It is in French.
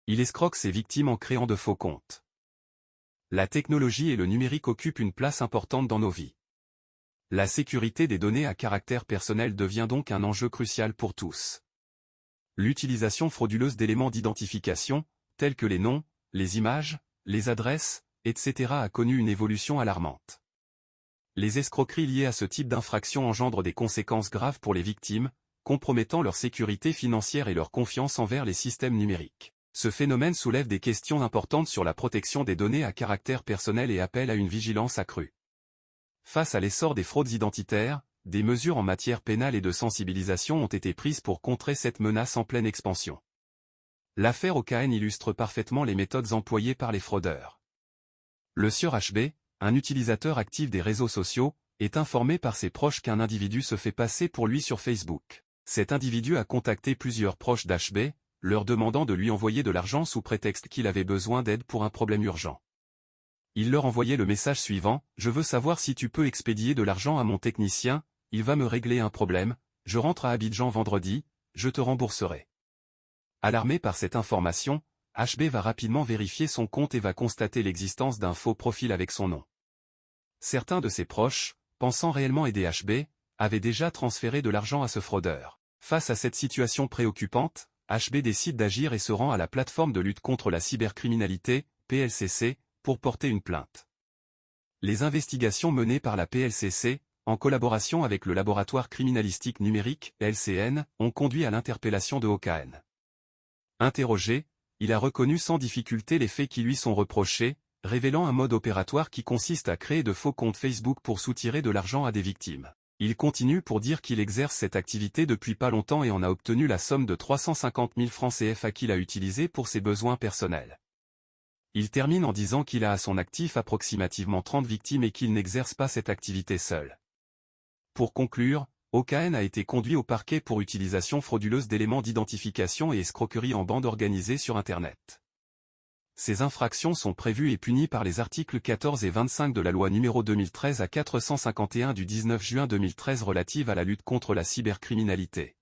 Il escroque ses victimes en créant de faux comptes. La technologie et le numérique occupent une place importante dans nos vies. La sécurité des données à caractère personnel devient donc un enjeu crucial pour tous. L'utilisation frauduleuse d'éléments d'identification, tels que les noms, les images, les adresses, etc. a connu une évolution alarmante. Les escroqueries liées à ce type d'infraction engendrent des conséquences graves pour les victimes, compromettant leur sécurité financière et leur confiance envers les systèmes numériques. Ce phénomène soulève des questions importantes sur la protection des données à caractère personnel et appelle à une vigilance accrue. Face à l'essor des fraudes identitaires, des mesures en matière pénale et de sensibilisation ont été prises pour contrer cette menace en pleine expansion. L'affaire OKN illustre parfaitement les méthodes employées par les fraudeurs. Le sieur HB, un utilisateur actif des réseaux sociaux, est informé par ses proches qu'un individu se fait passer pour lui sur Facebook. Cet individu a contacté plusieurs proches d'HB, leur demandant de lui envoyer de l'argent sous prétexte qu'il avait besoin d'aide pour un problème urgent. Il leur envoyait le message suivant: « Je veux savoir si tu peux expédier de l'argent à mon technicien, il va me régler un problème, je rentre à Abidjan vendredi, je te rembourserai. » Alarmé par cette information, HB va rapidement vérifier son compte et va constater l'existence d'un faux profil avec son nom. Certains de ses proches, pensant réellement aider HB, avaient déjà transféré de l'argent à ce fraudeur. Face à cette situation préoccupante, HB décide d'agir et se rend à la plateforme de lutte contre la cybercriminalité, PLCC, pour porter une plainte. Les investigations menées par la PLCC, en collaboration avec le laboratoire criminalistique numérique, LCN, ont conduit à l'interpellation de OKN. Interrogé, il a reconnu sans difficulté les faits qui lui sont reprochés, révélant un mode opératoire qui consiste à créer de faux comptes Facebook pour soutirer de l'argent à des victimes. Il continue pour dire qu'il exerce cette activité depuis pas longtemps et en a obtenu la somme de 350 000 francs CFA qu'il a utilisé pour ses besoins personnels. Il termine en disant qu'il a à son actif approximativement 30 victimes et qu'il n'exerce pas cette activité seul. Pour conclure, OKN a été conduit au parquet pour utilisation frauduleuse d'éléments d'identification et escroquerie en bande organisée sur Internet. Ces infractions sont prévues et punies par les articles 14 et 25 de la loi n° 2013 à 451 du 19 juin 2013 relative à la lutte contre la cybercriminalité.